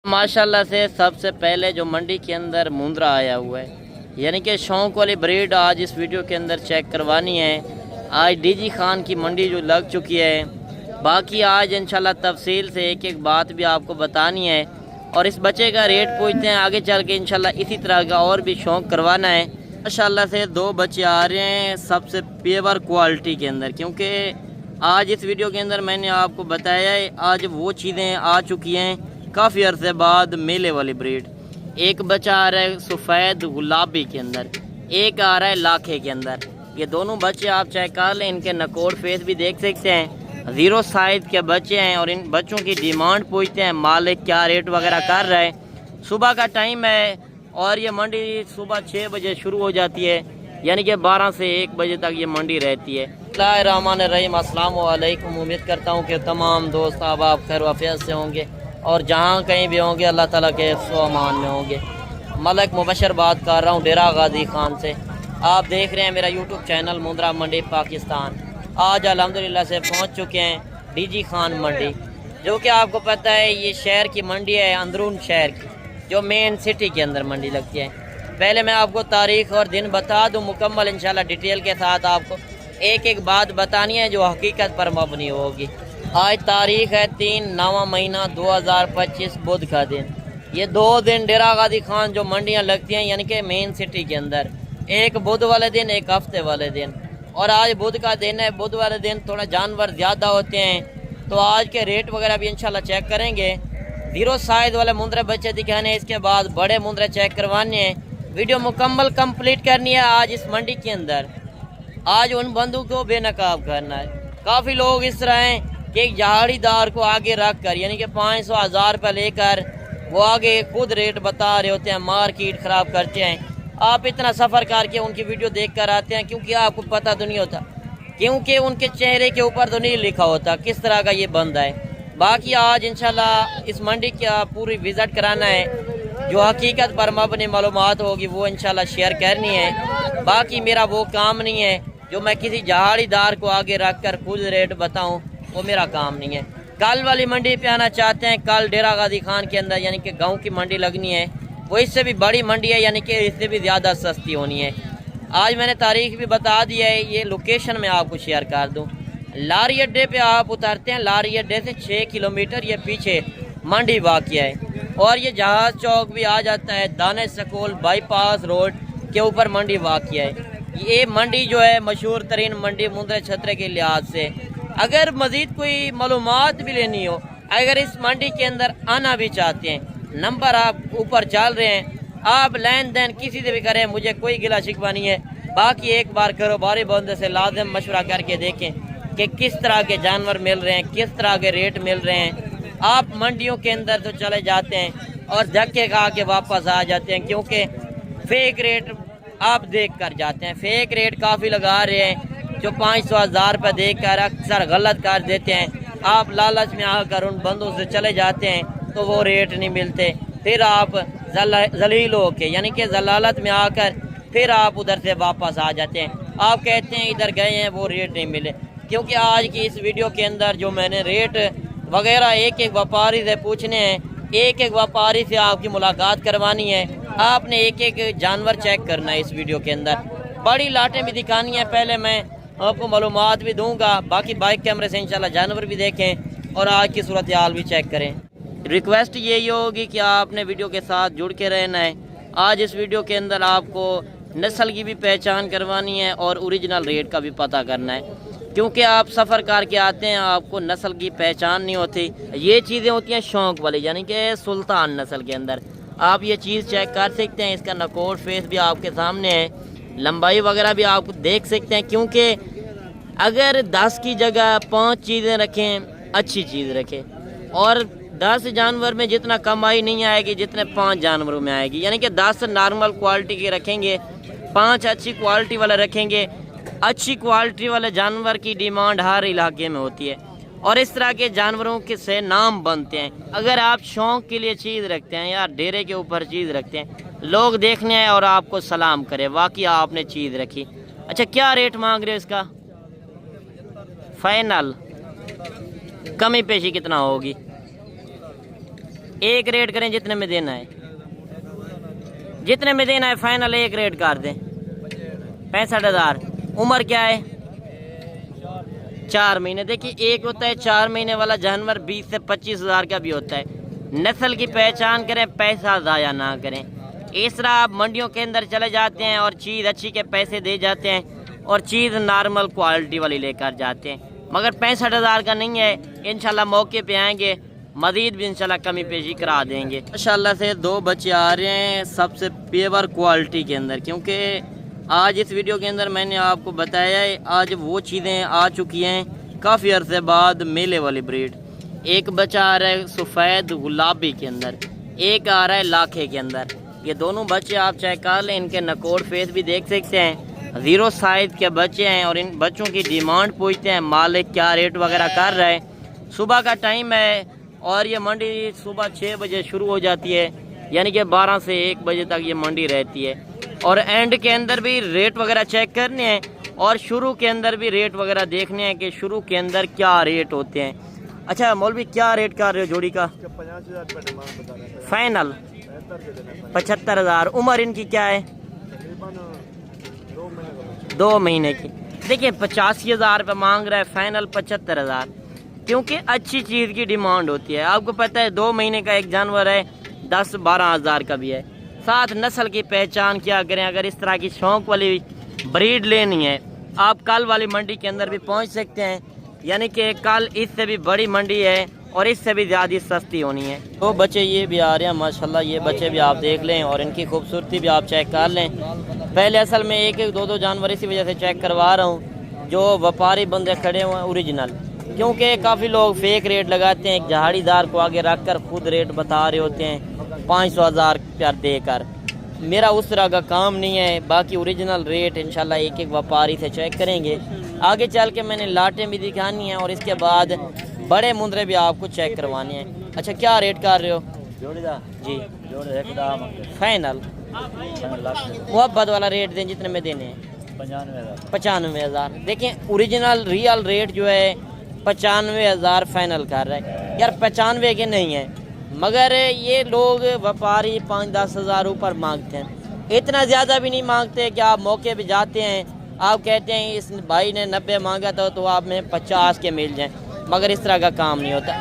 माशाल्लाह से सबसे पहले जो मंडी के अंदर मुंद्रा आया हुआ है, यानी कि शौक वाली ब्रीड आज इस वीडियो के अंदर चेक करवानी है। आज डीजी खान की मंडी जो लग चुकी है, बाकी आज इंशाल्लाह तफसील से एक एक बात भी आपको बतानी है और इस बच्चे का रेट पूछते हैं। आगे चल के इंशाल्लाह इसी तरह का और भी शौक करवाना है। माशाल्लाह से दो बच्चे आ रहे हैं सबसे पेवर क्वालिटी के अंदर, क्योंकि आज इस वीडियो के अंदर मैंने आपको बताया है आज वो चीज़ें आ चुकी हैं काफ़ी अरसे बाद। मेले वाली ब्रीड, एक बच्चा आ रहा है सफ़ेद गुलाबी के अंदर, एक आ रहा है लाखे के अंदर। ये दोनों बच्चे आप चेक कर लें, इनके नकोर फेस भी देख सकते हैं। ज़ीरो साइज़ के बच्चे हैं और इन बच्चों की डिमांड पूछते हैं मालिक क्या रेट वगैरह कर रहा है। सुबह का टाइम है और ये मंडी सुबह 6 बजे शुरू हो जाती है, यानी कि 12 से 1 बजे तक ये मंडी रहती है। बिस्मिल्लाहिर्रहमानिर्रहीम, अस्सलाम वालेकुम। उम्मीद करता हूँ कि तमाम दोस्त आप खैर वाफियत से होंगे और जहाँ कहीं भी होंगे अल्लाह ताला के अमान में होंगे। मलक मुबशर बात कर रहा हूँ डेरा गाजी खान से। आप देख रहे हैं मेरा यूट्यूब चैनल मुंद्रा मंडी पाकिस्तान। आज अल्हम्दुलिल्लाह से पहुँच चुके हैं डीजी खान मंडी, जो कि आपको पता है ये शहर की मंडी है, अंदरून शहर की, जो मेन सिटी के अंदर मंडी लगती है। पहले मैं आपको तारीख़ और दिन बता दूँ मुकम्मल, इंशाल्लाह डिटेल के साथ आपको एक एक बात बतानी है जो हकीकत पर मबनी होगी। आज तारीख़ है 3 महीना 2025 बुध का दिन। ये 2 दिन डेरा गाजी खान जो मंडियां लगती हैं यानी कि मेन सिटी के अंदर, एक बुध वाले दिन एक हफ्ते वाले दिन। और आज बुध का दिन है, बुध वाले दिन थोड़ा जानवर ज़्यादा होते हैं, तो आज के रेट वगैरह भी इंशाल्लाह चेक करेंगे। ज़ीरो साइज़ वाले मुंद्रे बच्चे दिखाने, इसके बाद बड़े मुंद्रे चेक करवाने हैं। वीडियो मुकम्मल कंप्लीट करनी है आज इस मंडी के अंदर। आज उन बंदों को बेनकाब करना है। काफ़ी लोग इस तरह हैं कि एक जहाड़ीदार को आगे रख कर यानी कि 500-1000 रुपये लेकर वो आगे खुद रेट बता रहे होते हैं, मार्केट ख़राब करते हैं। आप इतना सफ़र करके उनकी वीडियो देख कर आते हैं क्योंकि आपको पता तो नहीं होता, क्योंकि उनके चेहरे के ऊपर तो नहीं लिखा होता किस तरह का ये बंदा है। बाकी आज इंशाल्लाह इस मंडी का पूरी विज़िट कराना है, जो हकीकत पर मबनी मालूमात होगी वो इंशाल्लाह शेयर करनी है। बाकी मेरा वो काम नहीं है जो मैं किसी जहाड़ीदार को आगे रख कर खुद रेट बताऊँ, वो मेरा काम नहीं है। कल वाली मंडी पे आना चाहते हैं, कल डेरा गाजी खान के अंदर यानी कि गांव की मंडी लगनी है, वो इससे भी बड़ी मंडी है यानी कि इससे भी ज़्यादा सस्ती होनी है। आज मैंने तारीख भी बता दी है, ये लोकेशन मैं आपको शेयर कर दूं। लारी अड्डे पे आप उतरते हैं, लारी अड्डे से 6 किलोमीटर ये पीछे मंडी वाक़या है और ये जहाज़ चौक भी आ जाता है, दाने स्कूल बाईपास रोड के ऊपर मंडी वाक़या है। ये मंडी जो है मशहूर तरीन मंडी मुंद्रा छतरे के लिहाज से। अगर मज़ीद कोई मालूमात भी लेनी हो, अगर इस मंडी के अंदर आना भी चाहते हैं, नंबर आप ऊपर चल रहे हैं, आप लेन देन किसी से भी करें, मुझे कोई गिला शिकवा नहीं है। बाकी एक बार कारोबारी बंदे से लाजिम मशवरा करके देखें कि किस तरह के जानवर मिल रहे हैं, किस तरह के रेट मिल रहे हैं। आप मंडियों के अंदर तो चले जाते हैं और धक्के खा के वापस आ जाते हैं, क्योंकि फेक रेट आप देख कर जाते हैं। फेक रेट काफ़ी लगा रहे हैं, जो 500-1000 रुपये देख कर अक्सर गलत कर देते हैं। आप लालच में आकर उन बंदों से चले जाते हैं तो वो रेट नहीं मिलते, फिर आप जलील हो के यानी कि जलालत में आकर फिर आप उधर से वापस आ जाते हैं। आप कहते हैं इधर गए हैं वो रेट नहीं मिले, क्योंकि आज की इस वीडियो के अंदर जो मैंने रेट वगैरह एक एक व्यापारी से पूछने हैं, एक एक व्यापारी से आपकी मुलाकात करवानी है, आपने एक एक जानवर चेक करना है इस वीडियो के अंदर। बड़ी लाटें भी दिखानी है, पहले मैं आपको मालूमात भी दूंगा, बाकी बाइक कैमरे से इंशाल्लाह जानवर भी देखें और आज की सूरत हाल भी चेक करें। रिक्वेस्ट यही होगी कि आपने वीडियो के साथ जुड़ के रहना है। आज इस वीडियो के अंदर आपको नस्ल की भी पहचान करवानी है और ओरिजिनल रेट का भी पता करना है, क्योंकि आप सफ़र करके आते हैं, आपको नस्ल की पहचान नहीं होती। ये चीज़ें होती हैं शौक वाली, यानी कि सुल्तान नस्ल के अंदर आप ये चीज़ चेक कर सकते हैं। इसका नकोर फेस भी आपके सामने है, लंबाई वगैरह भी आप देख सकते हैं, क्योंकि अगर 10 की जगह 5 चीज़ें रखें, अच्छी चीज़ रखें, और 10 जानवर में जितना कमाई नहीं आएगी जितने 5 जानवरों में आएगी। यानी कि 10 नॉर्मल क्वालिटी के रखेंगे, 5 अच्छी क्वालिटी वाले रखेंगे। अच्छी क्वालिटी वाले जानवर की डिमांड हर इलाके में होती है और इस तरह के जानवरों के से नाम बनते हैं। अगर आप शौक़ के लिए चीज़ रखते हैं या डेरे के ऊपर चीज़ रखते हैं, लोग देखने आए और आपको सलाम करें वाकई आपने चीज़ रखी। अच्छा, क्या रेट मांग रहे हो इसका? फाइनल कमी पेशी कितना होगी? एक रेट करें जितने में देना है, जितने में देना है फाइनल एक रेट कर दें। 65,000। उम्र क्या है? 4 महीने। देखिए एक होता है 4 महीने वाला जानवर 20 से 25,000 का भी होता है। नस्ल की पहचान करें, पैसा ज़ाया ना करें। इस तरह आप मंडियों के अंदर चले जाते हैं और चीज़ अच्छी के पैसे दे जाते हैं और चीज़ नॉर्मल क्वालिटी वाली लेकर जाते हैं, मगर 65,000 का नहीं है। इंशाल्लाह मौके पे आएंगे, मज़ीद भी इंशाल्लाह कमी पेशी करा देंगे। माशाल्लाह से 2 बच्चे आ रहे हैं सबसे पेवर क्वालिटी के अंदर, क्योंकि आज इस वीडियो के अंदर मैंने आपको बताया है आज वो चीज़ें आ चुकी हैं काफ़ी अरसे बाद। मेले वाली ब्रीड, एक बच्चा आ रहा है सफ़ेद गुलाबी के अंदर, एक आ रहा है लाखे के अंदर। ये दोनों बच्चे आप चेक कर लें, इनके नकोड़ फेस भी देख सकते हैं। 0 साइज़ के बच्चे हैं और इन बच्चों की डिमांड पूछते हैं मालिक क्या रेट वगैरह कर रहा है। सुबह का टाइम है और ये मंडी सुबह 6 बजे शुरू हो जाती है, यानी कि 12 से 1 बजे तक ये मंडी रहती है। और एंड के अंदर भी रेट वगैरह चेक करने हैं और शुरू के अंदर भी रेट वगैरह देखने हैं कि शुरू के अंदर क्या रेट होते हैं। अच्छा मौलवी क्या रेट कर रहे हो जोड़ी का? 50,000 फाइनल। 75,000। उम्र इनकी क्या है? 2 महीने की। देखिए 85,000 रुपये मांग रहा है, फाइनल 75,000, क्योंकि अच्छी चीज़ की डिमांड होती है। आपको पता है 2 महीने का एक जानवर है, 10-12 हज़ार का भी है। साथ नस्ल की पहचान क्या करें। अगर इस तरह की शौक वाली ब्रीड लेनी है आप कल वाली मंडी के अंदर भी पहुंच सकते हैं, यानी कि कल इससे भी बड़ी मंडी है और इससे भी ज़्यादा सस्ती होनी है। तो बच्चे ये भी आ रहे हैं माशाल्लाह, ये बच्चे भी आप देख लें और इनकी खूबसूरती भी आप चेक कर लें। पहले असल में 1-1, 2-2 जानवर इसी वजह से चेक करवा रहा हूँ जो व्यापारी बंदे खड़े हुए हैं ओरिजिनल, क्योंकि काफ़ी लोग फेक रेट लगाते हैं। एक जहाड़ीदार को आगे रख कर खुद रेट बता रहे होते हैं 500,000 रुपया देकर। मेरा उस तरह का काम नहीं है। बाकी ओरिजिनल रेट इंशाल्लाह एक व्यापारी से चेक करेंगे। आगे चल के मैंने लाटें भी दिखानी है और इसके बाद बड़े मुंदरे भी आपको चेक करवाने हैं। अच्छा क्या रेट कर रहे हो? जी फाइनल। मोहब्बत वाला रेट दें जितने में देने हैं। 95,000। देखें ओरिजिनल रियल रेट जो है 95,000 फाइनल कर रहा है। यार 95 के नहीं है, मगर ये लोग व्यापारी 5-10 हज़ार ऊपर मांगते हैं। इतना ज़्यादा भी नहीं मांगते कि आप मौके पे जाते हैं, आप कहते हैं इस भाई ने 90 मांगा था तो आप में 50 के मिल जाएं, मगर इस तरह का काम नहीं होता।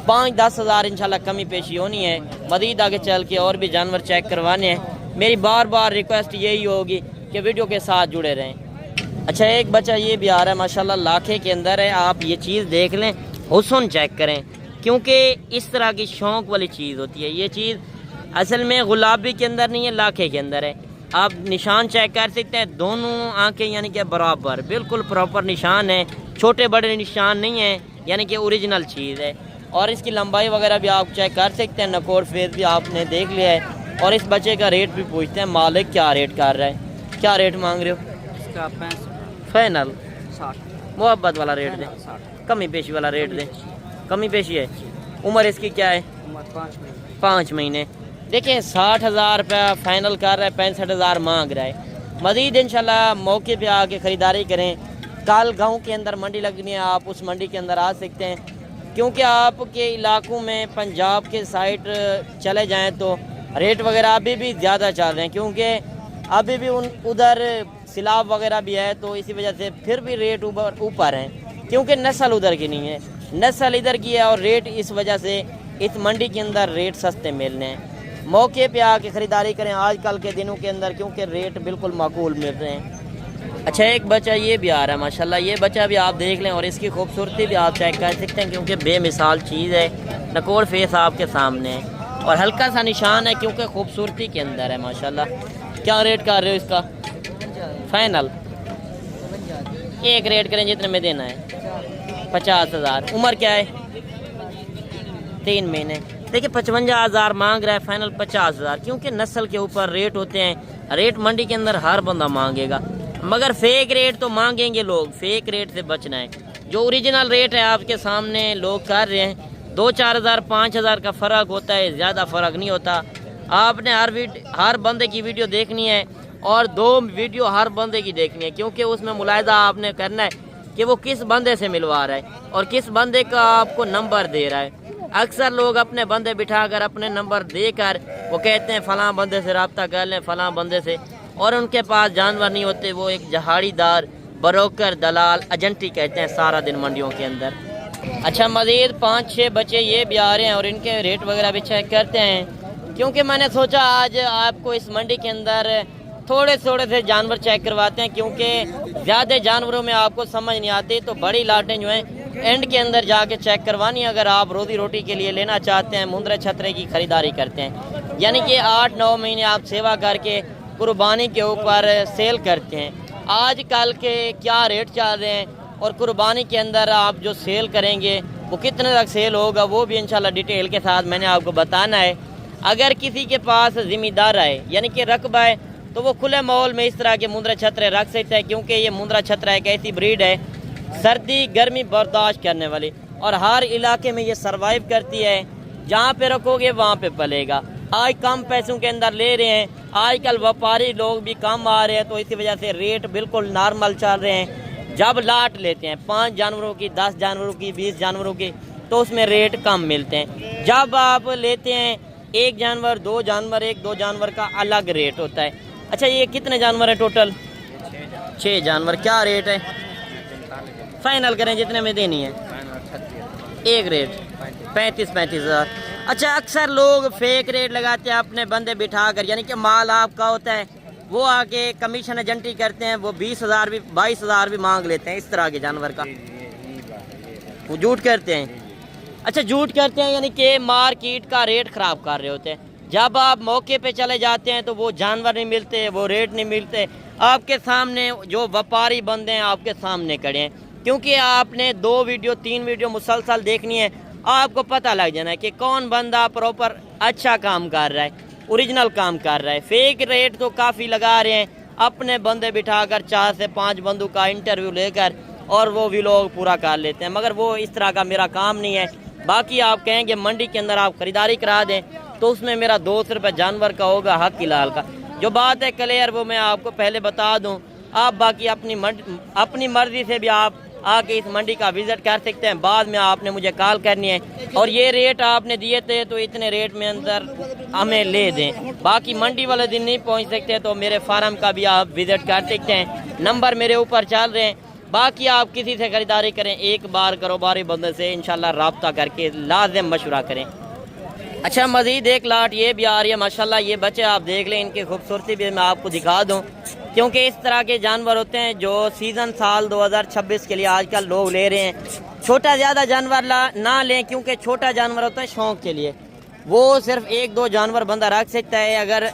5-10 हज़ार इंशाल्लाह कमी पेशी होनी है। मज़ीद आगे चल के और भी जानवर चेक करवाने हैं। मेरी बार बार रिक्वेस्ट यही होगी कि वीडियो के साथ जुड़े रहें। अच्छा एक बच्चा ये भी आ रहा है माशाल्लाह, लाखे के अंदर है। आप ये चीज़ देख लें, हुस्न चेक करें, क्योंकि इस तरह की शौक वाली चीज़ होती है। ये चीज़ असल में गुलाबी के अंदर नहीं है, लाखे के अंदर है। आप निशान चेक कर सकते हैं, दोनों आंखें यानी कि बराबर बिल्कुल प्रॉपर निशान है, छोटे बड़े निशान नहीं है, यानी कि ओरिजिनल चीज़ है। और इसकी लंबाई वगैरह भी आप चेक कर सकते हैं, नकोड़ फेस भी आपने देख लिया है। और इस बच्चे का रेट भी पूछते हैं मालिक क्या रेट कर रहा है। क्या रेट मांग रहे हो? इसका 65 फाइनल 60 मोहब्बत वाला रेट दें, 60 कमी पेशी वाला रेट दें। कमी पेशी है। उम्र इसकी क्या है? उम्र 5 महीने। देखें 60,000 रुपया फाइनल कर रहा है, 65,000 मांग रहा है। मज़ीद इंशाल्लाह मौके पे आके ख़रीदारी करें। कल गांव के अंदर मंडी लगनी है, आप उस मंडी के अंदर आ सकते हैं, क्योंकि आपके इलाकों में पंजाब के साइड चले जाएं तो रेट वगैरह अभी भी ज़्यादा चल रहे हैं, क्योंकि अभी भी उधर सिलाब वगैरह भी है, तो इसी वजह से फिर भी रेट ऊपर हैं, क्योंकि नस्ल उधर की नहीं है, नस्ल इधर की है। और रेट इस वजह से इस मंडी के अंदर रेट सस्ते मिलने हैं। मौके पे आके ख़रीदारी करें आजकल के दिनों के अंदर, क्योंकि रेट बिल्कुल माकूल मिल रहे हैं। अच्छा एक बच्चा ये भी आ रहा है माशाल्लाह, ये बच्चा भी आप देख लें और इसकी खूबसूरती भी आप चेक कर सकते हैं, क्योंकि बेमिसाल चीज़ है। नकोड़ फेस आपके सामने है और हल्का सा निशान है, क्योंकि खूबसूरती के अंदर है माशाल्लाह। क्या रेट कर रहे हो इसका? फाइनल एक रेट करें जितने में देना है। 50,000। उम्र क्या है? 3 महीने। देखिए 55,000 मांग रहा है, फाइनल 50,000, क्योंकि नस्ल के ऊपर रेट होते हैं। रेट मंडी के अंदर हर बंदा मांगेगा, मगर फेक रेट तो मांगेंगे लोग। फेक रेट से बचना है। जो ओरिजिनल रेट है आपके सामने लोग कर रहे हैं, 2-4 हज़ार 5 हज़ार का फ़र्क होता है, ज़्यादा फ़र्क नहीं होता। आपने हर बंदे की वीडियो देखनी है और 2 वीडियो हर बंदे की देखनी है, क्योंकि उसमें मुलाहिदा आपने करना है कि वो किस बंदे से मिलवा रहा है और किस बंदे का आपको नंबर दे रहा है। अक्सर लोग अपने बंदे बिठा कर अपने नंबर दे कर वो कहते हैं फ़लाँ बंदे से रब्ता कर लें, फ़लाँ बंदे से, और उनके पास जानवर नहीं होते। वो एक जहाड़ीदार, ब्रोकर, दलाल, एजेंटी कहते हैं सारा दिन मंडियों के अंदर। अच्छा, मज़ीद 5-6 बच्चे ये भी आ रहे हैं और इनके रेट वगैरह भी चेक करते हैं, क्योंकि मैंने सोचा आज आपको इस मंडी के अंदर थोड़े थोड़े से जानवर चेक करवाते हैं, क्योंकि ज़्यादा जानवरों में आपको समझ नहीं आती। तो बड़ी लाटें जो हैं एंड के अंदर जाके चेक करवानी है, अगर आप रोज़ी रोटी के लिए लेना चाहते हैं, मुंद्रे छतरे की ख़रीदारी करते हैं, यानी कि 8-9 महीने आप सेवा करके कुर्बानी के ऊपर सेल करते हैं। आज कल के क्या रेट चल रहे हैं और कुर्बानी के अंदर आप जो सेल करेंगे वो कितने तक सेल होगा, वो भी इंशाल्लाह डिटेल के साथ मैंने आपको बताना है। अगर किसी के पास ज़िम्मेदार है यानी कि रकबा है, तो वो खुले माहौल में इस तरह के मुंद्रा छतरे रख सकते हैं, क्योंकि ये मुंद्रा छतरा एक ऐसी ब्रीड है सर्दी गर्मी बर्दाश्त करने वाली, और हर इलाके में ये सर्वाइव करती है। जहाँ पे रखोगे वहाँ पे पलेगा। आज कम पैसों के अंदर ले रहे हैं, आजकल व्यापारी लोग भी कम आ रहे हैं, तो इसी वजह से रेट बिल्कुल नॉर्मल चल रहे हैं। जब लाट लेते हैं 5 जानवरों की, 10 जानवरों की, 20 जानवरों की, तो उसमें रेट कम मिलते हैं। जब आप लेते हैं 1 जानवर, 2 जानवर, 1-2 जानवर का अलग रेट होता है। अच्छा, ये कितने जानवर है टोटल? 6 जानवर। क्या रेट है? फाइनल करें जितने में देनी है। एक रेट 35-35 हज़ार। अच्छा, अक्सर लोग फेक रेट लगाते हैं अपने बंदे बिठा कर, यानी कि माल आपका होता है, वो आके कमीशन एजेंटी करते हैं, वो 20,000 भी 22,000 भी मांग लेते हैं इस तरह के जानवर का। वो झूठ करते हैं। अच्छा, झूठ करते हैं यानी कि मार्केट का रेट ख़राब कर रहे होते हैं। जब आप मौके पे चले जाते हैं तो वो जानवर नहीं मिलते, वो रेट नहीं मिलते। आपके सामने जो व्यापारी बंदे हैं आपके सामने खड़े हैं, क्योंकि आपने 2 वीडियो 3 वीडियो मुसलसल देखनी है, आपको पता लग जाना है कि कौन बंदा प्रॉपर अच्छा काम कर रहा है, ओरिजिनल काम कर रहा है। फेक रेट तो काफ़ी लगा रहे हैं, अपने बंदे बिठाकर 4 से 5 बंदों का इंटरव्यू लेकर और वो व्लॉग पूरा कर लेते हैं, मगर वो इस तरह का मेरा काम नहीं है। बाकी आप कहेंगे मंडी के अंदर आप ख़रीदारी करा दें तो उसमें मेरा 200 रुपये जानवर का होगा, हक लाल का। जो बात है क्लियर वो मैं आपको पहले बता दूं। आप बाकी अपनी मर्ज़ी से भी आप आके इस मंडी का विज़िट कर सकते हैं। बाद में आपने मुझे कॉल करनी है और ये रेट आपने दिए थे तो इतने रेट में अंदर हमें ले दें। बाकी मंडी वाले दिन नहीं पहुंच सकते तो मेरे फार्म का भी आप विज़िट कर सकते हैं, नंबर मेरे ऊपर चल रहे हैं। बाकी आप किसी से ख़रीदारी करें, एक बार कारोबारी बंदे से इंशाल्लाह रब्ता करके लाज़िम मशवरा करें। अच्छा, मज़ीद एक लाट ये भी आ रही है माशाल्लाह। ये बच्चे आप देख लें, इनकी खूबसूरती भी मैं आपको दिखा दूं, क्योंकि इस तरह के जानवर होते हैं जो सीज़न साल 2026 के लिए आजकल लोग ले रहे हैं। छोटा ज़्यादा जानवर ना लें, क्योंकि छोटा जानवर होता है शौक़ के लिए, वो सिर्फ 1-2 जानवर बंदा रख सकता है। अगर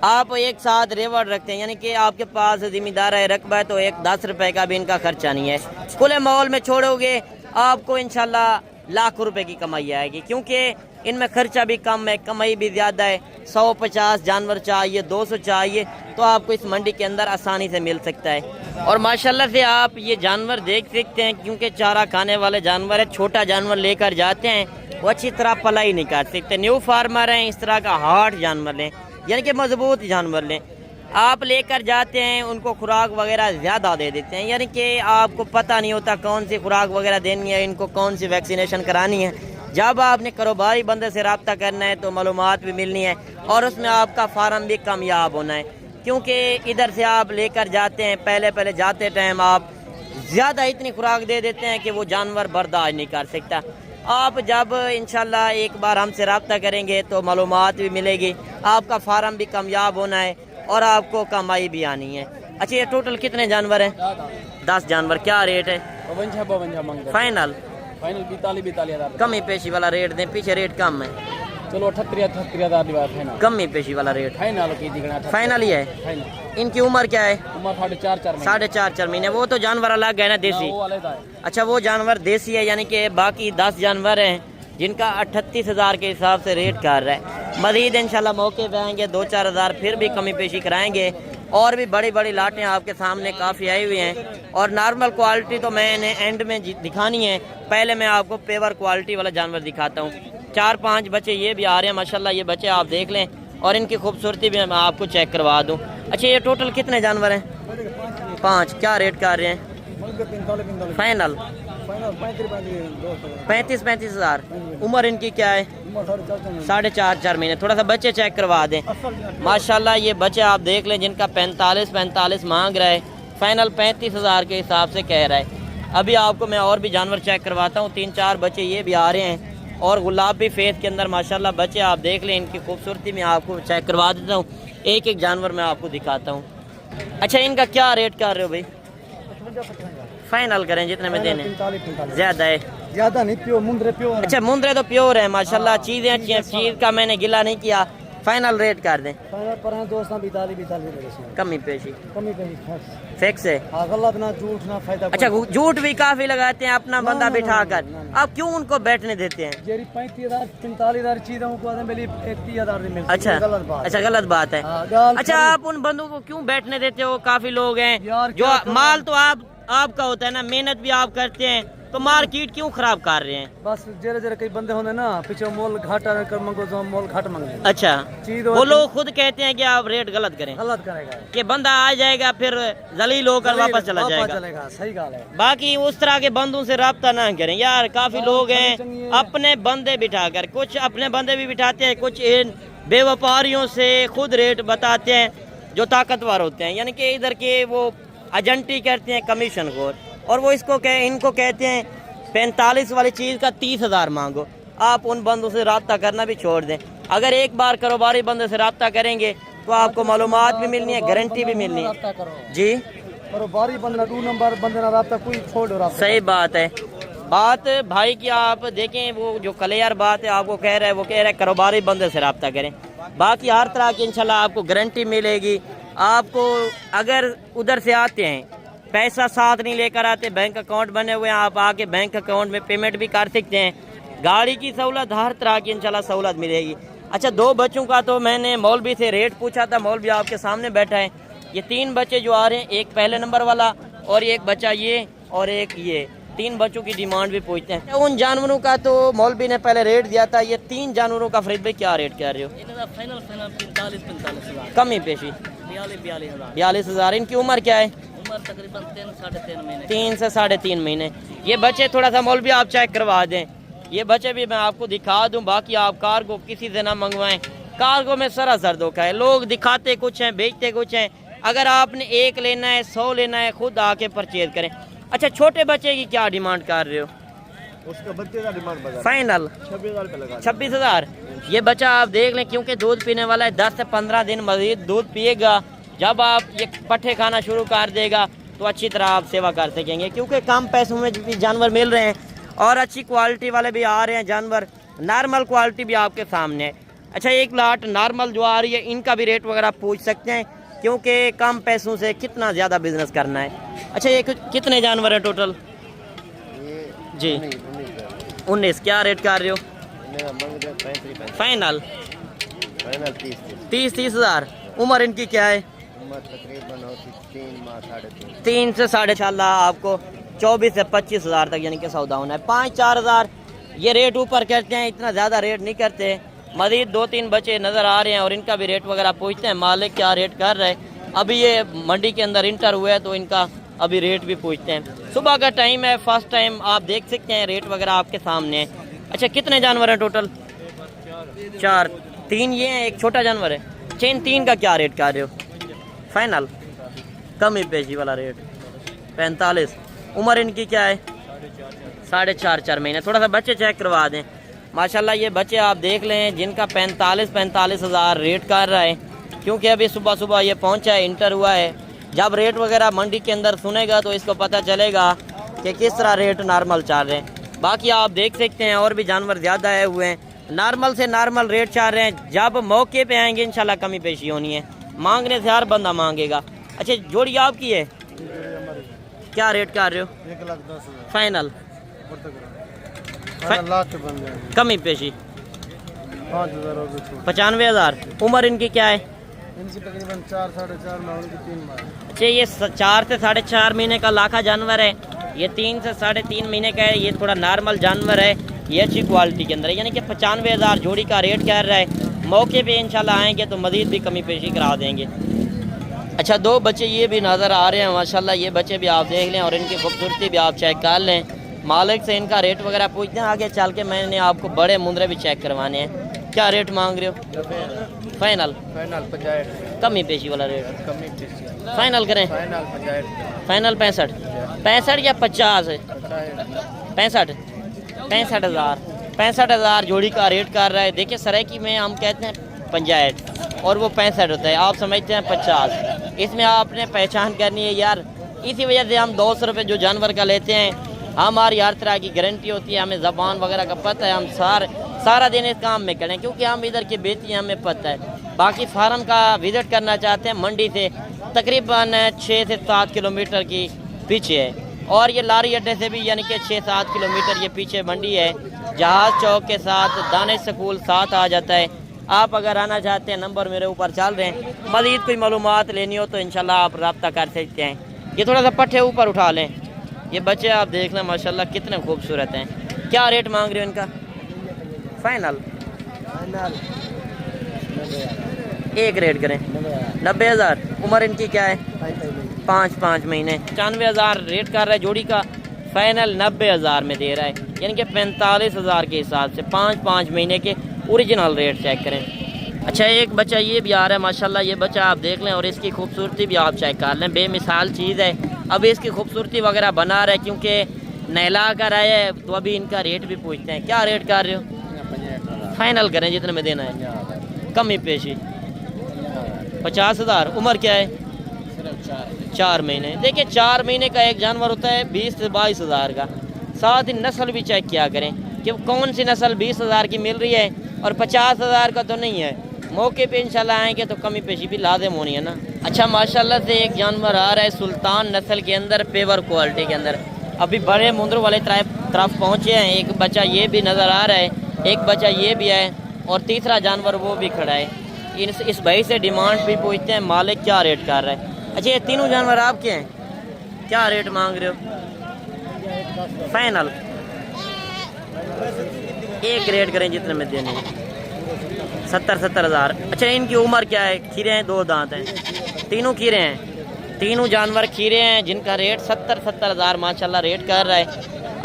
आप एक साथ रेवड़ रखते हैं यानी कि आपके पास ज़िम्मेदार है, रकबा है, तो एक 10 रुपये का भी इनका खर्चा नहीं है। खुले माहौल में छोड़ोगे आपको इंशाल्लाह लाखों रुपए की कमाई आएगी, क्योंकि इनमें खर्चा भी कम है, कमाई भी ज़्यादा है। 150 जानवर चाहिए, 200 चाहिए, तो आपको इस मंडी के अंदर आसानी से मिल सकता है। और माशाल्लाह से आप ये जानवर देख सकते हैं, क्योंकि चारा खाने वाले जानवर है। छोटा जानवर लेकर जाते हैं वो अच्छी तरह पलाई नहीं कर सकते। न्यू फार्मर हैं, इस तरह का हार्ड जानवर लें, यानी कि मजबूत जानवर लें। आप लेकर जाते हैं, उनको खुराक वगैरह ज़्यादा दे देते हैं, यानी कि आपको पता नहीं होता कौन सी खुराक वगैरह देनी है, इनको कौन सी वैक्सीनेशन करानी है। जब आपने कारोबारी बंदे से रब्ता करना है तो मालूमात भी मिलनी है और उसमें आपका फार्म भी कामयाब होना है, क्योंकि इधर से आप लेकर जाते हैं, पहले जाते टाइम आप ज़्यादा इतनी खुराक दे देते हैं कि वो जानवर बर्दाश्त नहीं कर सकता। आप जब इंशाल्लाह एक बार हमसे रब्ता करेंगे तो मालूमात भी मिलेगी, आपका फार्म भी कामयाब होना है और आपको कमाई भी आनी है। अच्छा, ये टोटल कितने जानवर हैं? 10 जानवर। क्या रेट है? 52 फाइनल 42 हज़ार। कमी पेशी वाला रेट दें, पीछे रेट कम है। चलो 38 हज़ार की बात है ना। कमी पेशी वाला रेट फाइनल की दिखना, फाइनल ही है। फाइनल। इनकी उम्र क्या है? उम्र 4.5 4.5 महीने। वो तो जानवर अलग है ना, देसी? वो अलग है। अच्छा, वो जानवर देसी है, यानी कि बाकी 10 जानवर हैं जिनका 38 हज़ार के हिसाब से रेट कर रहा है। मज़ीद इंशाल्लाह मौके पे आएंगे 2-4 हज़ार फिर भी कमी पेशी कराएंगे। और भी बड़ी बड़ी लाटें आपके सामने काफ़ी आई हुई हैं, और नॉर्मल क्वालिटी तो मैंने एंड में दिखानी है। पहले मैं आपको पेवर क्वालिटी वाला जानवर दिखाता हूँ। 4-5 बच्चे ये भी आ रहे हैं माशाल्लाह। ये बच्चे आप देख लें और इनकी खूबसूरती भी मैं आपको चेक करवा दूँ। अच्छा, ये टोटल कितने जानवर हैं? 5। क्या रेट कर रहे हैं? फाइनल 35 हज़ार। उम्र इनकी क्या है? 4.5 महीने। थोड़ा सा बच्चे चेक करवा दें। माशाल्लाह ये बच्चे आप देख लें जिनका 45 मांग रहा है, फाइनल 35 हज़ार के हिसाब से कह रहा है। अभी आपको मैं और भी जानवर चेक करवाता हूँ। 3-4 बच्चे ये भी आ रहे हैं और गुलाबी फेस के अंदर माशाल्लाह बच्चे आप देख लें। इनकी खूबसूरती में आपको चेक करवा देता हूँ। एक एक जानवर मैं आपको दिखाता हूँ। अच्छा इनका क्या रेट कर रहे हो भाई? फाइनल करें जितने में देने। ज़्यादा है? ज्यादा नहीं, प्योर मुंद्रे प्योर। अच्छा मुंद्रे तो प्योर है माशाल्लाह, चीज़ें अच्छी हैं, चीज़ का मैंने गिला नहीं किया। फाइनल रेट कर दें। कमी पेशी फिक्स है। गलत ना झूठ ना फायदा। अच्छा झूठ भी काफी लगाते हैं अपना बंदा बिठा कर। आप क्यों उनको बैठने देते हैं? 35,000 45,000 चीजें मिली 30,000। अच्छा अच्छा गलत बात है। अच्छा आप उन बंदों को क्यों बैठने देते हो? काफी लोग हैं जो माल तो आपका होता है ना, मेहनत भी आप करते हैं, तो मार्केट क्यों खराब कर रहे हैं? बस जरा जरा कई बंदे होने ना पीछे मोल घाटा कर मंगो तो मोल घाट मांगे। अच्छा वो लोग खुद कहते हैं कि आप रेट गलत करें। गलत करेगा कि बंदा आ जाएगा फिर जलील होकर वापस चला जाएगा। सही गाल है। बाकी उस तरह के बंदों से रब्ता ना करें यार। काफी लोग हैं अपने बंदे बिठा कर, कुछ अपने बंदे भी बिठाते हैं, कुछ इन बेव्यापारियों से खुद रेट बताते हैं जो ताकतवर होते हैं, यानी कि इधर के वो एजेंटी करते हैं कमीशन को, और वो इनको कहते हैं 45 वाली चीज़ का 30,000 मांगो। आप उन बंदों से रब्ता करना भी छोड़ दें। अगर एक बार कारोबारी बंदे से रब्ता करेंगे तो आपको मालूमात भी मिलनी है, गारंटी भी मिलनी है। जी कारोबारी बंदा 2 नंबर बंदे ना रब्ता कोई छोड़ रहा। सही बात है। बात भाई की आप देखें, वो जो क्लियर बात है आपको कह रहा है, वो कह रहा है कारोबारी बंदे से रब्ता करें। बाकी हर तरह की इंशाल्लाह आपको गारंटी मिलेगी। आपको अगर उधर से आते हैं, पैसा साथ नहीं लेकर आते, बैंक अकाउंट बने हुए हैं, आप आके बैंक अकाउंट में पेमेंट भी कर सकते हैं। गाड़ी की सहूलत, हर तरह की इंशाल्लाह सहूलत मिलेगी। अच्छा 2 बच्चों का तो मैंने मौलवी से रेट पूछा था, मौलवी आपके सामने बैठा है। ये 3 बच्चे जो आ रहे हैं, एक पहले नंबर वाला और एक बच्चा ये और एक ये, 3 बच्चों की डिमांड भी पूछते हैं। उन जानवरों का तो मौलवी ने पहले रेट दिया था। ये 3 जानवरों का फरीद भाई क्या रेट कर रहे हो? फाइनल 45,000। कमी पेशी 42 हज़ार। इनकी उम्र क्या है? उम्र तकरीबन 3-3.5 महीने। 3 से 3.5 महीने। ये बच्चे थोड़ा सा मौलवी आप चेक करवा दें। ये बच्चे भी मैं आपको दिखा दूं। बाकी आप कार्गो किसी से ना मंगवाएं, कार्गो में सरासर धोखा है। लोग दिखाते कुछ हैं, बेचते कुछ हैं। अगर आपने 1 लेना है, 100 लेना है, खुद आके परचेज करें। अच्छा छोटे बच्चे की क्या डिमांड कर रहे हो? उसका बच्चे का डिमांड फाइनल 26,000। ये बच्चा आप देख लें, क्योंकि दूध पीने वाला है, 10 से 15 दिन मजीद दूध पिएगा। जब आप ये पट्ठे खाना शुरू कर देगा तो अच्छी तरह आप सेवा कर सकेंगे, क्योंकि कम पैसों में भी जानवर मिल रहे हैं और अच्छी क्वालिटी वाले भी आ रहे हैं जानवर। नॉर्मल क्वालिटी भी आपके सामने है। अच्छा एक लाट नॉर्मल जो आ रही है, इनका भी रेट वगैरह पूछ सकते हैं, क्योंकि कम पैसों से कितना ज़्यादा बिजनेस करना है। अच्छा ये कितने जानवर है टोटल? जी 19। क्या रेट कर रहे हो? फाइनल 30 हज़ार। उम्र इनकी क्या है? तकरीबन 3 से 3.5 आपको 24 से 25 हज़ार तक यानी कि सौदा होना है। 5-4 हज़ार ये रेट ऊपर करते हैं, इतना ज़्यादा रेट नहीं करते। मज़ीद 2-3 बच्चे नज़र आ रहे हैं और इनका भी रेट वगैरह पूछते हैं, मालिक क्या रेट कर रहे हैं। अभी ये मंडी के अंदर इंटर हुआ है तो इनका अभी रेट भी पूछते हैं। सुबह का टाइम है, फर्स्ट टाइम आप देख सकते हैं, रेट वगैरह आपके सामने है। अच्छा कितने जानवर हैं टोटल? 4। 3 ये हैं, एक छोटा जानवर है। 3 का क्या रेट कर रहे हो? फाइनल कमी पेशी वाला रेट 45। उम्र इनकी क्या है? 4.5 महीने। थोड़ा सा बच्चे चेक करवा दें। माशाल्लाह ये बच्चे आप देख लें जिनका 45 हज़ार रेट कर रहा है, क्योंकि अभी सुबह सुबह ये पहुंचा है, इंटर हुआ है। जब रेट वगैरह मंडी के अंदर सुनेगा तो इसको पता चलेगा कि किस तरह रेट नॉर्मल चल रहे हैं। बाकी आप देख सकते हैं और भी जानवर ज़्यादा आए हुए हैं, नॉर्मल से नॉर्मल रेट चल रहे हैं। जब मौके पे आएंगे इंशाल्लाह कमी पेशी होनी है, मांगने से हर बंदा मांगेगा। अच्छा जोड़ी आपकी है, क्या रेट कर रहे हो? 1,10,000 फाइनल कमी पेशी 95,000। उम्र इनकी क्या है? इनकी तकरीबन 4-4.5 महीने की 3 माह। अच्छा ये 4 से 4.5 महीने का लाखा जानवर है, ये 3 से 3.5 महीने का है। ये थोड़ा नॉर्मल जानवर है, ये अच्छी क्वालिटी के अंदर है, यानी कि 95,000 जोड़ी का रेट कर रहा है। मौके पे इंशाल्लाह आएंगे तो मज़ीद भी कमी पेशी करा देंगे। अच्छा 2 बच्चे ये भी नज़र आ रहे हैं माशाल्लाह। ये बच्चे भी आप देख लें और इनकी खूबसूरती भी आप चेक कर लें। मालिक से इनका रेट वगैरह पूछते हैं। आगे चल के मैंने आपको बड़े मुंद्रे भी चेक करवाने हैं। क्या रेट मांग रहे हो? फाइनल फाइनल 65 कमी पेशी वाला रेट कमी पेशी फाइनल करें? फाइनल 65 फाइनल 65 65 या 50 है? 65 65,000 65,000 जोड़ी का रेट कर रहा है। देखिए सरायकी में हम कहते हैं 65 और वो 65 होता है, आप समझते हैं 50। इसमें आपने पहचान करनी है यार। इसी वजह से हम 200 रुपये जो जानवर का लेते हैं, हमारी हर तरह की गारंटी होती है, हमें ज़बान वगैरह का पता है, हम सारा दिन इस काम में करें क्योंकि हम इधर के बेचते हैं, हमें पता है। बाकी फार्म का विज़िट करना चाहते हैं, मंडी से तकरीबन 6 से 7 किलोमीटर की पीछे है और ये लारी अड्डे से भी यानी कि 6-7 किलोमीटर ये पीछे मंडी है। जहाज़ चौक के साथ दानिश स्कूल साथ आ जाता है। आप अगर आना चाहते हैं, नंबर मेरे ऊपर चल रहे हैं, मज़ीद कोई मालूमात लेनी हो तो इंशाल्लाह आप रब्ता कर सकते हैं। ये थोड़ा सा पट्टे ऊपर उठा लें। ये बच्चे आप देख लें माशाल्लाह कितने खूबसूरत हैं। क्या रेट मांग रहे हो इनका? फाइनल एक रेट करें 90,000। उम्र इनकी क्या है? 5 महीने। 95,000 रेट कर रहा है जोड़ी का, फाइनल 90,000 में दे रहा है, यानी कि 45,000 के हिसाब से 5 महीने के ओरिजिनल रेट चेक करें। अच्छा एक बच्चा ये भी आ रहा है माशाल्लाह, ये बच्चा आप देख लें और इसकी खूबसूरती भी आप चेक कर लें, बेमिसाल चीज़ है। अब इसकी खूबसूरती वगैरह बना रहा है क्योंकि नहला कर आया है, तो अभी इनका रेट भी पूछते हैं। क्या रेट कर रहे हो? फाइनल करें जितने में देना है, कमी पेशी 50,000। उम्र क्या है? 4 महीने। देखिए 4 महीने का एक जानवर होता है 20 से 22,000 का। साथ ही नस्ल भी चेक किया करें कि कौन सी नस्ल 20,000 की मिल रही है और 50,000 का तो नहीं है। मौके पे इंशाल्लाह आएंगे तो कमी पेशी भी लाजिम होनी है ना। अच्छा माशाल्लाह से एक जानवर आ रहा है सुल्तान नस्ल के अंदर, पेवर क्वालिटी के अंदर। अभी बड़े मुंद्र वाले तरफ पहुँचे हैं। एक बच्चा ये भी नज़र आ रहा है, एक बच्चा ये भी है और तीसरा जानवर वो भी खड़ा है। इस भाई से डिमांड भी पूछते हैं, मालिक क्या रेट कर रहा है। अच्छा ये तीनों जानवर आपके हैं, क्या रेट मांग रहे हो? फाइनल एक रेट करें जितने में देने हैं, 70,000। अच्छा इनकी उम्र क्या है? खीरे हैं, 2 दांत हैं, तीनों खीरे हैं, तीनों जानवर खीरे हैं जिनका रेट 70,000 माशाल्लाह रेट कर रहा है।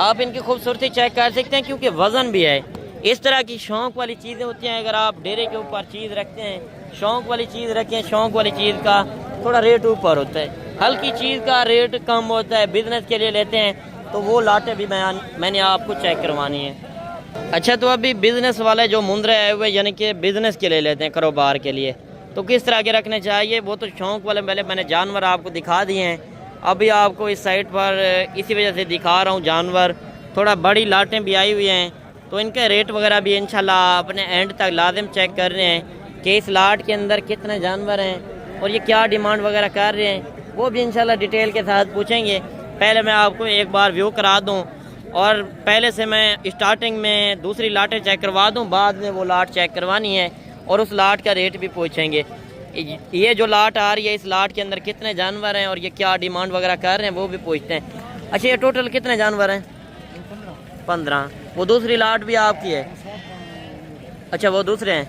आप इनकी खूबसूरती चेक कर सकते हैं क्योंकि वज़न भी है। इस तरह की शौक़ वाली चीज़ें होती हैं, अगर आप डेरे के ऊपर चीज़ रखते हैं, शौक़ वाली चीज़ रखें, शौक़ वाली चीज़ का थोड़ा रेट ऊपर होता है, हल्की चीज़ का रेट कम होता है। बिज़नेस के लिए लेते हैं तो वो लाटे भी मैंने आपको चेक करवानी है। अच्छा तो अभी बिज़नेस वाले जो मुंद्रे आए हुए यानी कि बिज़नेस के लिए लेते हैं, कारोबार के लिए, तो किस तरह के रखने चाहिए? वो तो शौक़ वाले पहले मैंने जानवर आपको दिखा दिए हैं, अभी आपको इस साइड पर इसी वजह से दिखा रहा हूँ जानवर। थोड़ा बड़ी लाटें भी आई हुई हैं तो इनके रेट वगैरह भी इंशाल्लाह अपने एंड तक लाजिम चेक कर रहे हैं कि इस लाट के अंदर कितने जानवर हैं और ये क्या डिमांड वगैरह कर रहे हैं, वो भी इंशाल्लाह डिटेल के साथ पूछेंगे। पहले मैं आपको एक बार व्यू करा दूं और पहले से मैं स्टार्टिंग में दूसरी लाटें चेक करवा दूं, बाद में वो लाट चेक करवानी है और उस लाट का रेट भी पूछेंगे। ये जो लाट आ रही है इस लाट के अंदर कितने जानवर हैं और ये क्या डिमांड वगैरह कर रहे हैं वो भी पूछते हैं। अच्छा ये टोटल कितने जानवर हैं? 15। वो दूसरी लाट भी आपकी है? अच्छा वो दूसरे हैं।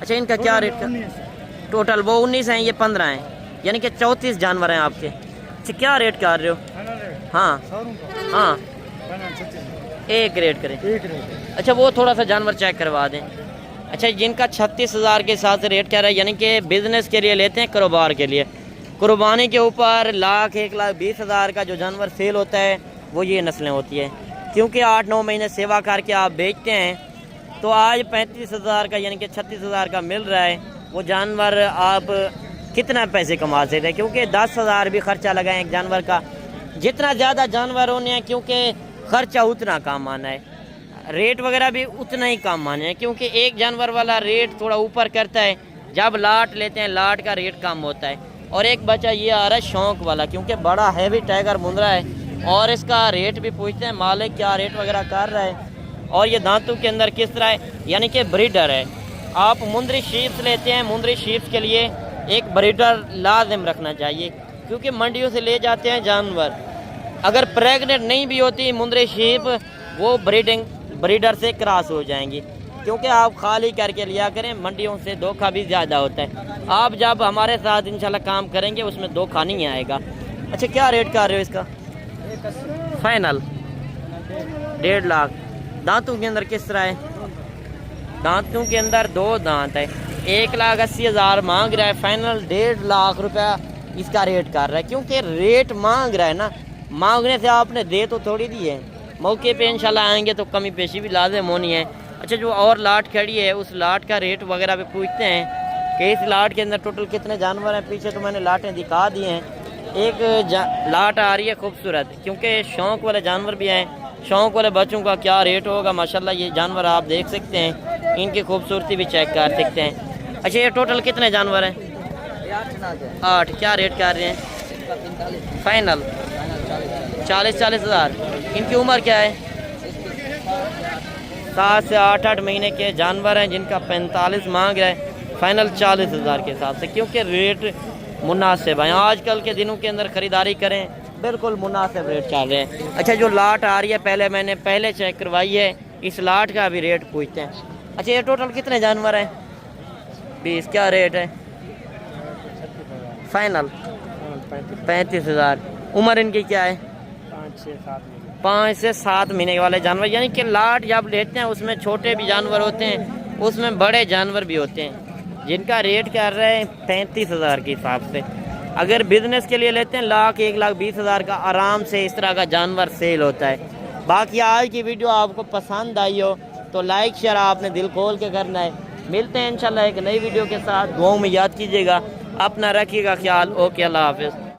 अच्छा इनका क्या रेट का? टोटल वो 19 हैं, ये 15 हैं, यानी कि 34 जानवर हैं आपके। अच्छा क्या रेट कर रहे हो? हाँ हाँ एक रेट करें। अच्छा वो थोड़ा सा जानवर चेक करवा दें। अच्छा जिनका 36,000 के हिसाब से रेट कह रहा है, यानी कि बिज़नेस के लिए लेते हैं, कारोबार के लिए, कुर्बानी के ऊपर 1,20,000 का जो जानवर सेल होता है वो ये नस्लें होती है। क्योंकि 8-9 महीने सेवा करके आप बेचते हैं तो आज 35,000 का यानी कि 36,000 का मिल रहा है। वो जानवर आप कितना पैसे कमा सकते हैं क्योंकि 10,000 भी खर्चा लगाएं एक जानवर का। जितना ज़्यादा जानवर होने हैं क्योंकि खर्चा उतना कम आना है, रेट वगैरह भी उतना ही कम आना है क्योंकि एक जानवर वाला रेट थोड़ा ऊपर करता है, जब लाट लेते हैं लाट का रेट कम होता है। और एक बच्चा ये आ रहा है शौक़ वाला क्योंकि बड़ा हैवी टाइगर मुंद्रा है और इसका रेट भी पूछते हैं, मालिक क्या रेट वगैरह कर रहा है और ये दांतों के अंदर किस तरह है, यानी कि ब्रीडर है। आप मुंद्री शीप्स लेते हैं, मुंद्री शीप्स के लिए एक ब्रीडर लाजिम रखना चाहिए क्योंकि मंडियों से ले जाते हैं जानवर, अगर प्रेग्नेंट नहीं भी होती मुंद्री शीप वो ब्रीडर से क्रॉस हो जाएंगी। क्योंकि आप खाली करके लिया करें, मंडियों से धोखा भी ज़्यादा होता है। आप जब हमारे साथ इंशाल्लाह काम करेंगे उसमें धोखा नहीं आएगा। अच्छा क्या रेट कर रहे हो इसका? फाइनल 1.5 लाख। दांतों के अंदर किस तरह है? दांतों के अंदर 2 दांत है। 1,80,000 मांग रहा है, फाइनल 1.5 लाख रुपया इसका रेट कर रहा है। क्योंकि रेट मांग रहा है ना, मांगने से आपने दे तो थोड़ी दी है, मौके पे इंशाल्लाह आएंगे तो कमी पेशी भी लाजिम होनी है। अच्छा, जो और लाट खड़ी है उस लाट का रेट वगैरह भी पूछते हैं कि इस लाट के अंदर टोटल कितने जानवर हैं। पीछे तो मैंने लाटें दिखा दी हैं। एक लाट आ रही है खूबसूरत, क्योंकि शौक़ वाले जानवर भी हैं। शौक़ वाले बच्चों का क्या रेट होगा माशाल्लाह, ये जानवर आप देख सकते हैं, इनकी खूबसूरती भी चेक कर सकते हैं। अच्छा, ये टोटल कितने जानवर हैं? 8। क्या रेट कर रहे हैं फाइनल? 40 हज़ार। इनकी उम्र क्या है? 7 से 8 महीने के जानवर हैं, जिनका 45 मांग रहा है, फाइनल 40 हज़ार के हिसाब से। क्योंकि रेट मुनासिब है, आजकल के दिनों के अंदर ख़रीदारी करें बिल्कुल मुनासिब रेट चल रहे हैं। अच्छा, जो लाट आ रही है मैंने चेक करवाई है, इस लाट का भी रेट पूछते हैं। अच्छा, ये टोटल कितने जानवर हैं? 20। क्या रेट है फाइनल? 35 हज़ार। उम्र इनकी क्या है? 5 से 7 महीने वाले जानवर। यानी कि लाट जब लेते हैं उसमें छोटे भी जानवर होते हैं, उसमें बड़े जानवर भी होते हैं, जिनका रेट कर रहे हैं 35 हज़ार के हिसाब से। अगर बिजनेस के लिए लेते हैं 1,20,000 का आराम से इस तरह का जानवर सेल होता है। बाकी आज की वीडियो आपको पसंद आई हो तो लाइक शेयर आपने दिल खोल के करना है। मिलते हैं इंशाल्लाह एक नई वीडियो के साथ। दुआओं में याद कीजिएगा, अपना रखिएगा ख्याल। ओके, अल्लाह हाफिज़।